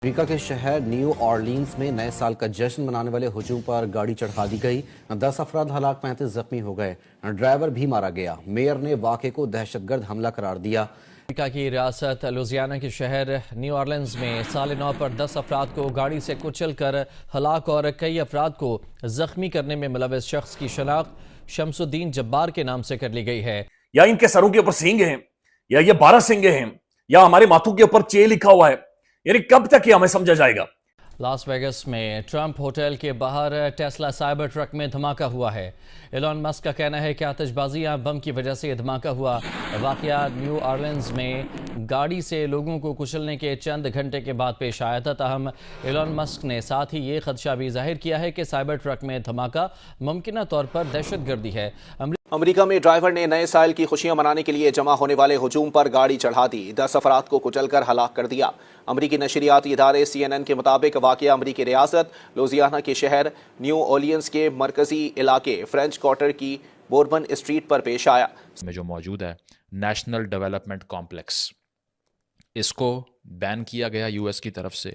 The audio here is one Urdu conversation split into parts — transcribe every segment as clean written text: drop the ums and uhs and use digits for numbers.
امریکہ کے شہر نیو اورلینز میں نئے سال کا جشن منانے والے ہجوم پر گاڑی چڑھا دی گئی 10 افراد ہلاک 35 زخمی ہو گئے ڈرائیور بھی مارا گیا میئر نے واقعے کو دہشت گرد حملہ قرار دیا امریکہ کی ریاست لوزیانہ کے شہر نیو اورلینز میں سال نو پر 10 افراد کو گاڑی سے کچل کر ہلاک اور کئی افراد کو زخمی کرنے میں ملوث شخص کی شناخت شمس الدین جبار کے نام سے کر لی گئی ہے۔ یا ان کے سروں کے اوپر سینگ ہیں یا یہ 12 سینگیں ہیں یا ہمارے ماتھوں کے اوپر چے لکھا ہوا ہے، یعنی کب تک یہ ہمیں سمجھا جائے گا؟ لاس ویگس میں ٹرمپ ہوٹل کے باہر ٹیسلا سائبر ٹرک میں دھماکہ ہوا ہے۔ ایلون مسک کا کہنا ہے کہ آتش بازی یا بم کی وجہ سے یہ دھماکہ ہوا۔ واقعہ نیو اورلینز میں گاڑی سے لوگوں کو کچلنے کے چند گھنٹے کے بعد پیش آیا تھا، تاہم ایلون مسک نے ساتھ ہی یہ خدشہ بھی ظاہر کیا ہے کہ سائبر ٹرک میں دھماکہ ممکنہ طور پر دہشت گردی ہے۔ امریکہ میں ڈرائیور نے نئے سال کی خوشیاں منانے کے لیے جمع ہونے والے ہجوم پر گاڑی چڑھا دی، 10 افراد کو کچل کر ہلاک کر دیا۔ امریکی نشریاتی ادارے CNN کے مطابق واقعہ امریکی ریاست لوزیانہ کے شہر نیو اورلینز کے مرکزی علاقے فرینچ کوارٹر کی بوربن اسٹریٹ پر پیش آیا۔ میں جو موجود ہے نیشنل ڈیولپمنٹ کمپلیکس، اس کو بین کیا گیا US کی طرف سے۔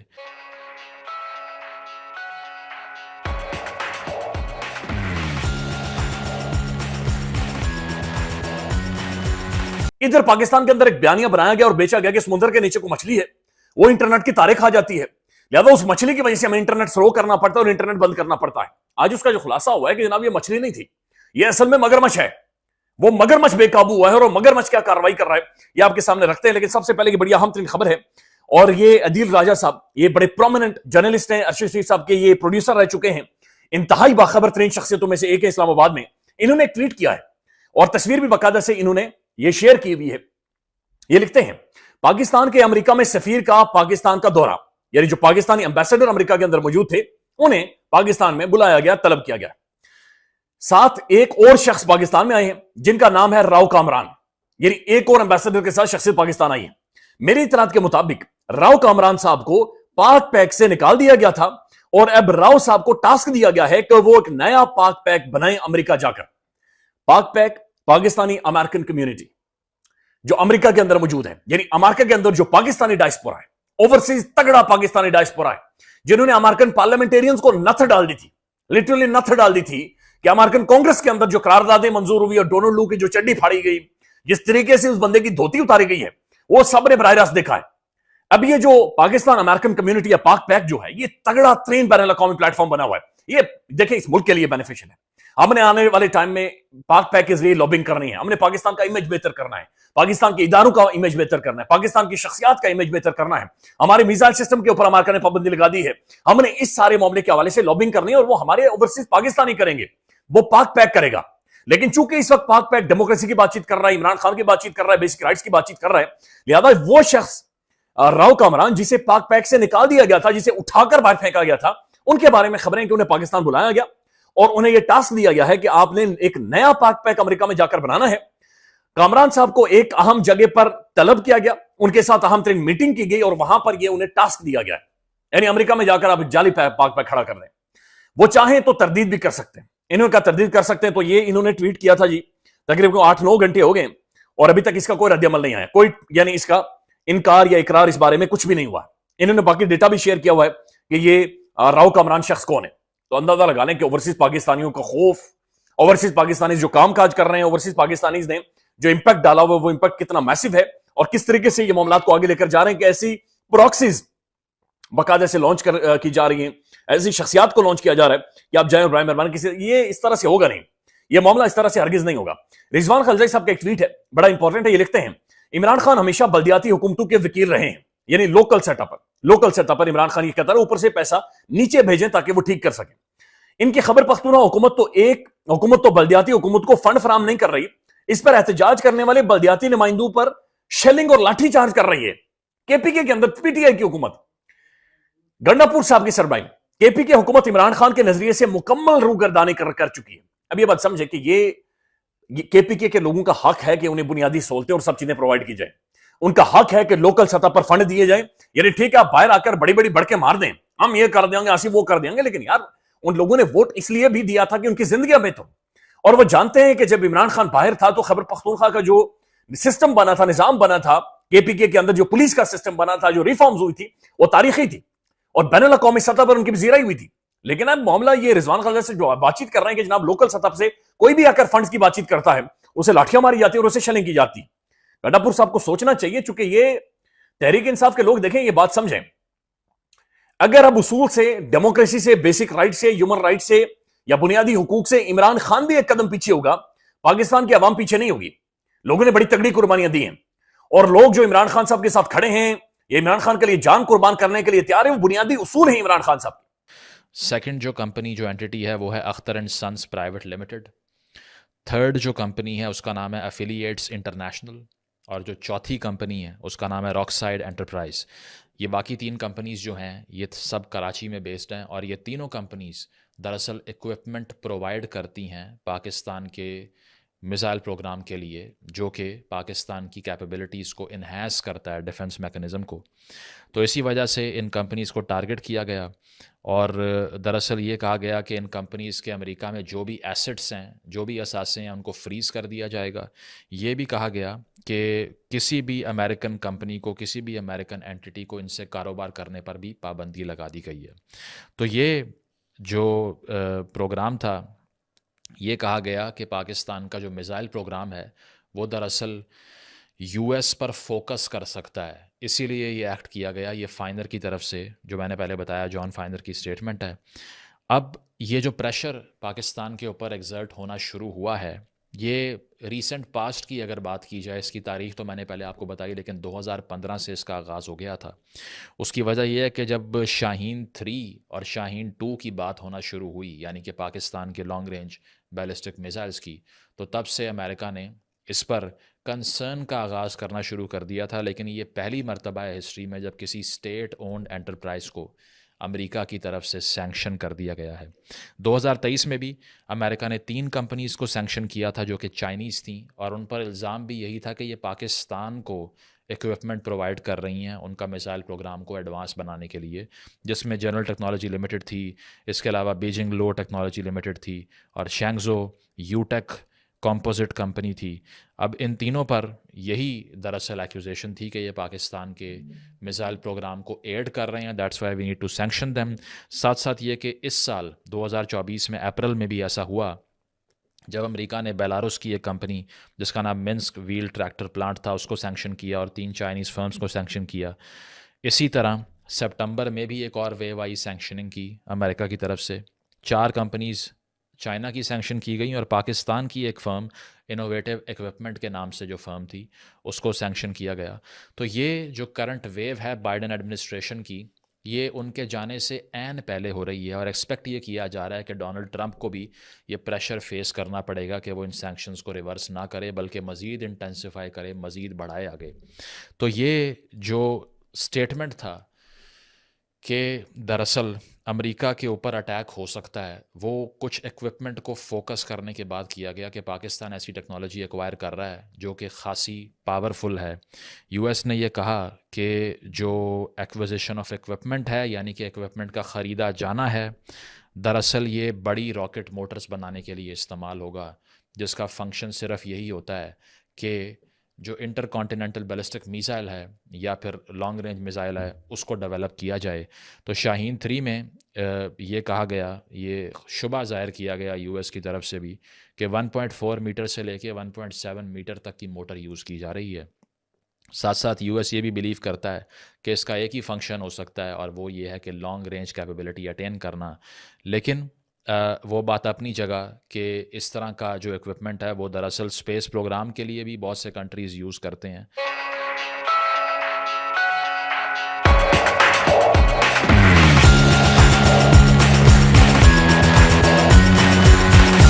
ادھر پاکستان کے اندر ایک بیانیہ بنایا گیا اور بیچا گیا کہ سمندر کے نیچے کو مچھلی ہے، وہ انٹرنیٹ کی تاریں کھا جاتی ہے، لہذا اس مچھلی کی وجہ سے ہمیں انٹرنیٹ سلو کرنا پڑتا ہے اور انٹرنیٹ بند کرنا پڑتا ہے۔ آج اس کا جو خلاصہ ہوا ہے کہ جناب یہ مچھلی نہیں تھی، یہ اصل میں مگرمچھ ہے۔ وہ مگرمچھ بے قابو ہوا ہے اور وہ مگرمچھ کیا کارروائی کر رہا ہے یہ آپ کے سامنے رکھتے ہیں، لیکن سب سے پہلے کی بڑی اہم ترین خبر ہے، اور یہ عدیل راجہ صاحب یہ بڑے پرومیننٹ جرنلسٹ ہیں، ارشد شریف صاحب کے یہ پروڈیوسر رہ چکے ہیں، انتہائی باخبر ترین شخصیتوں میں سے ایک ہے اسلام آباد میں۔ انہوں نے ایک ٹویٹ کیا ہے اور تصویر بھی باقاعدہ سے انہوں نے یہ شیئر کی ہوئی ہے۔ یہ لکھتے ہیں پاکستان کے امریکہ میں سفیر کا پاکستان کا دورہ، یعنی جو پاکستانی ایمبیسڈر امریکہ کے اندر موجود تھے انہیں پاکستان میں بلایا گیا، طلب کیا گیا۔ ساتھ ایک اور شخص پاکستان میں آئے ہیں جن کا نام ہے راؤ کامران، یعنی ایک اور ایمبیسڈر کے ساتھ شخصیت پاکستان آئی ہے۔ میری اطلاعات کے مطابق راؤ کامران صاحب کو پاک پیک سے نکال دیا گیا تھا اور اب راؤ صاحب کو ٹاسک دیا گیا ہے کہ وہ ایک نیا پاک پیک بنائیں امریکہ جا کر۔ پاک پیک پاکستانی امریکن کمیونٹی جو امریکہ کے اندر موجود ہے، یعنی امریکہ کے اندر جو پاکستانی ڈائسپورا ہے، اوورسیز تگڑا پاکستانی ڈائسپورا ہے، جنہوں نے امریکن پارلیمنٹیرینز کو نتھ ڈال دی تھی، لٹرلی نتھ ڈال دی تھی کہ امریکن کانگریس کے اندر جو قراردادیں منظور ہوئی اور ڈونلڈ لو کی جو چڈی پھاڑی گئی، جس طریقے سے اس بندے کی دھوتی اتاری گئی ہے، وہ سب نے براہ راست دیکھا ہے۔ اب یہ جو پاکستان امریکن کمیونٹی یا پاک پیک جو ہے، یہ تگڑا ترین بین الاقوامی پلیٹ فارم بنا ہوا ہے۔ یہ دیکھیں اس ملک کے لیے بینیفیشل ہے۔ ہم نے آنے والے ٹائم میں پاک پیک کے ذریعے لابنگ کرنی ہے، ہم نے پاکستان کا امیج بہتر کرنا ہے، پاکستان کے اداروں کا امیج بہتر کرنا ہے، پاکستان کی شخصیات کا امیج بہتر کرنا ہے۔ ہمارے میزائل سسٹم کے اوپر امریکہ نے پابندی لگا دی ہے، ہم نے اس سارے معاملے کے حوالے سے لابنگ کرنی ہے اور وہ ہمارے اوورسیز پاکستانی کریں گے، وہ پاک پیک کرے گا۔ لیکن چونکہ اس وقت پاک پیک ڈیموکریسی کی بات چیت کر رہا ہے، عمران خان کی بات چیت کر رہا ہے، بیسک رائٹس کی بات چیت کر رہا ہے، لہذا وہ شخص راؤ کامران جسے پاک پیک سے نکال دیا گیا تھا، جسے اٹھا کر باہر پھینکا گیا تھا، ان کے بارے میں خبریں کہ انہیں پاکستان بلایا گیا اور انہیں یہ ٹاسک دیا گیا ہے کہ آپ نے ایک نیا پاک پیک امریکہ میں جا کر بنانا ہے۔ کامران صاحب کو ایک اہم جگہ پر طلب کیا گیا، ان کے ساتھ اہم ترین میٹنگ کی گئی اور وہاں پر یہ انہیں ٹاسک دیا گیا ہے، یعنی امریکہ میں جا کر آپ جعلی پاک پیک کھڑا کر دیں۔ وہ چاہیں تو تردید بھی کر سکتے ہیں، انہوں کا تردید کر سکتے ہیں، تو یہ انہوں نے ٹویٹ کیا تھا جی، تقریباً 8-9 گھنٹے ہو گئے اور ابھی تک اس کا کوئی رد عمل نہیں آیا، کوئی یعنی اس کا انکار یا اقرار اس بارے میں کچھ بھی نہیں ہوا۔ انہوں نے باقی ڈیٹا بھی شیئر کیا ہوا ہے کہ یہ راؤ کامران شخص کون ہے، تو اندازہ لگا لیں کہ اوورسیز پاکستانیوں کا خوف، اوورسیز پاکستانی جو کام کاج کر رہے ہیں، اوورسیز پاکستانیز نے جو امپیکٹ ڈالا ہوا ہے وہ امپیکٹ کتنا میسو ہے اور کس طریقے سے یہ معاملات کو آگے لے کر جا رہے ہیں کہ ایسی پراکسیز باقاعدہ سے لانچ کی جا رہی ہیں، ایسی شخصیات کو لانچ کیا جا رہا ہے کہ آپ جائیں اور برائے مہربانی کسی، یہ اس طرح سے ہوگا نہیں، یہ معاملہ اس طرح سے ہرگز نہیں ہوگا۔ رضوان خلجی صاحب کا ایک ٹویٹ ہے بڑا امپورٹنٹ ہے، یہ لکھتے ہیں عمران خان ہمیشہ بلدیاتی حکومتوں کے وکیل رہے ہیں، یعنی لوکل سیٹ اپ پر عمران خان یہ کہتا ہے اوپر سے پیسہ نیچے بھیجیں تاکہ وہ ٹھیک کر سکیں۔ ان کی خبر پختونخوا حکومت تو بلدیاتی حکومت کو فنڈ فراہم نہیں کر رہی، اس پر احتجاج کرنے والے بلدیاتی نمائندوں پر شیلنگ اور لاٹھی چارج کر رہی ہے۔ KPK کے اندر PTI کی حکومت، گنڈا پور صاحب کی سربراہی KPK حکومت عمران خان کے نظریے سے مکمل روگردانی کر چکی ہے۔ اب یہ بات سمجھے کہ یہ KPK کے لوگوں کا حق ہے کہ انہیں بنیادی سہولتیں اور سب چیزیں پرووائڈ کی جائیں، ان کا حق ہے کہ لوکل سطح پر فنڈ دیے جائیں، یعنی ٹھیک ہے آپ باہر آ کر بڑی بڑی بڑھ کے مار دیں، ہم یہ کر دیں گے، ایسی وہ کر دیں گے، لیکن یار ان لوگوں نے ووٹ اس لیے بھی دیا تھا کہ ان کی زندگیاں بہتر ہوں، اور وہ جانتے ہیں کہ جب عمران خان باہر تھا تو خیبر پختونخوا کا جو سسٹم بنا تھا، نظام بنا تھا، KPK کے اندر جو پولیس کا سسٹم بنا تھا، جو ریفارمز ہوئی تھی وہ تاریخی تھی، اور بین الاقوامی سطح پر ان کی بھی زیرائی ہوئی تھی. لیکن اب معاملہ یہ رضوان خالد سے جو بات چیت کر رہے ہیں کہ جناب لوکل سطح سے کوئی بھی آ کر فنڈز کی بات چیت کرتا ہے اسے لاٹھیاں ماری جاتی اور اسے شلنگ کی جاتی. گڈا پور صاحب کو سوچنا چاہیے, چونکہ یہ تحریک انصاف کے لوگ دیکھیں یہ بات سمجھیں, اگر اب اصول سے, ڈیموکریسی سے, بیسک رائٹ سے, ہیومن رائٹ سے یا بنیادی حقوق سے عمران خان بھی ایک قدم پیچھے ہوگا, پاکستان کی عوام پیچھے نہیں ہوگی. لوگوں نے بڑی تگڑی قربانیاں دی ہیں اور لوگ جو عمران خان صاحب کے ساتھ کھڑے ہیں, یہ عمران خان کے لیے جان قربان کرنے کے لیے تیار ہے, وہ بنیادی اصول ہیں عمران خان صاحب. سیکنڈ جو کمپنی جو اینٹی ہے وہ ہے Akhtar and since private limited. Third جو کمپنی ہے اس کا نام ہے افیلیٹس انٹرنیشنل, اور جو چوتھی کمپنی ہے اس کا نام ہے راک سائڈ انٹرپرائز. یہ باقی تین کمپنیز جو ہیں یہ سب کراچی میں بیسڈ ہیں, اور یہ تینوں کمپنیز دراصل ایکوپمنٹ پرووائڈ کرتی ہیں پاکستان کے میزائل پروگرام کے لیے, جو کہ پاکستان کی کیپیبلٹیز کو انہینس کرتا ہے, ڈیفنس میکنزم کو. تو اسی وجہ سے ان کمپنیز کو ٹارگٹ کیا گیا, اور دراصل یہ کہا گیا کہ ان کمپنیز کے امریکہ میں جو بھی ایسٹس ہیں, جو بھی اثاثے ہیں, ان کو فریز کر دیا جائے گا. یہ بھی کہا گیا کہ کسی بھی امریکن کمپنی کو, کسی بھی امریکن اینٹی کو ان سے کاروبار کرنے پر بھی پابندی لگا دی گئی ہے. تو یہ جو پروگرام تھا, یہ کہا گیا کہ پاکستان کا جو میزائل پروگرام ہے وہ دراصل یو ایس پر فوکس کر سکتا ہے, اسی لیے یہ ایکٹ کیا گیا. یہ فائنر کی طرف سے, جو میں نے پہلے بتایا, جان فائنر کی اسٹیٹمنٹ ہے. اب یہ جو پریشر پاکستان کے اوپر ایگزرٹ ہونا شروع ہوا ہے, یہ ریسنٹ پاسٹ کی اگر بات کی جائے, اس کی تاریخ تو میں نے پہلے آپ کو بتائی, لیکن 2015 سے اس کا آغاز ہو گیا تھا. اس کی وجہ یہ ہے کہ جب شاہین 3 اور شاہین 2 کی بات ہونا شروع ہوئی, یعنی کہ پاکستان کے لانگ رینج بیلسٹک میزائلز کی, تو تب سے امریکہ نے اس پر کنسرن کا آغاز کرنا شروع کر دیا تھا. لیکن یہ پہلی مرتبہ ہے ہسٹری میں جب کسی اسٹیٹ اونڈ انٹرپرائز کو امریکہ کی طرف سے سینکشن کر دیا گیا ہے. 2023 میں بھی امریکہ نے 3 کمپنیز کو سینکشن کیا تھا جو کہ چائنیز تھیں, اور ان پر الزام بھی یہی تھا کہ یہ پاکستان کو ایکوپمنٹ پرووائڈ کر رہی ہیں ان کا میزائل پروگرام کو ایڈوانس بنانے کے لیے, جس میں جنرل ٹیکنالوجی لمیٹڈ تھی, اس کے علاوہ بیجنگ لو ٹیکنالوجی لمیٹڈ تھی, اور شینگزو یوٹیک کمپوزٹ کمپنی تھی. اب ان تینوں پر یہی دراصل ایکوزیشن تھی کہ یہ پاکستان کے میزائل پروگرام کو ایڈ کر رہے ہیں, that's why we need to sanction them. ساتھ ساتھ یہ کہ اس سال 2024 میں اپریل میں بھی ایسا ہوا جب امریکہ نے بیلاروس کی ایک کمپنی جس کا نام منسک ویل ٹریکٹر پلانٹ تھا اس کو سینکشن کیا, اور 3 چائنیز فرمز کو سینکشن کیا. اسی طرح سپٹمبر میں بھی ایک اور ویو آئی سینکشننگ کی امریکہ کی طرف سے. 4 کمپنیز چائنا کی سینکشن کی گئی, اور پاکستان کی ایک فرم انوویٹو ایکوپمنٹ کے نام سے جو فرم تھی اس کو سینکشن کیا گیا. تو یہ جو کرنٹ ویو ہے بائیڈن ایڈمنسٹریشن کی, یہ ان کے جانے سے عین پہلے ہو رہی ہے, اور ایکسپیکٹ یہ کیا جا رہا ہے کہ ڈونلڈ ٹرمپ کو بھی یہ پریشر فیس کرنا پڑے گا کہ وہ ان سینکشنز کو ریورس نہ کرے بلکہ مزید انٹینسیفائی کرے, مزید بڑھائے آگے. تو یہ جو اسٹیٹمنٹ تھا کہ دراصل امریکہ کے اوپر اٹیک ہو سکتا ہے, وہ کچھ ایکوپمنٹ کو فوکس کرنے کے بعد کیا گیا کہ پاکستان ایسی ٹیکنالوجی ایکوائر کر رہا ہے جو کہ خاصی پاورفل ہے. یو ایس نے یہ کہا کہ جو ایکوزیشن آف ایکوپمنٹ ہے, یعنی کہ ایکوپمنٹ کا خریدا جانا ہے, دراصل یہ بڑی راکٹ موٹرز بنانے کے لیے استعمال ہوگا, جس کا فنکشن صرف یہی ہوتا ہے کہ جو انٹر کانٹیننٹل بیلسٹک میزائل ہے یا پھر لانگ رینج میزائل ہے اس کو ڈیولپ کیا جائے. تو شاہین 3 میں یہ کہا گیا, یہ شبہ ظاہر کیا گیا یو ایس کی طرف سے بھی کہ 1.4 میٹر سے لے کے 1.7 میٹر تک کی موٹر یوز کی جا رہی ہے. ساتھ ساتھ یو ایس یہ بھی بلیو کرتا ہے کہ اس کا ایک ہی فنکشن ہو سکتا ہے, اور وہ یہ ہے کہ لانگ رینج کیپیبلٹی اٹین کرنا. لیکن وہ بات اپنی جگہ کہ اس طرح کا جو ایکوپمنٹ ہے وہ دراصل اسپیس پروگرام کے لیے بھی بہت سے کنٹریز یوز کرتے ہیں.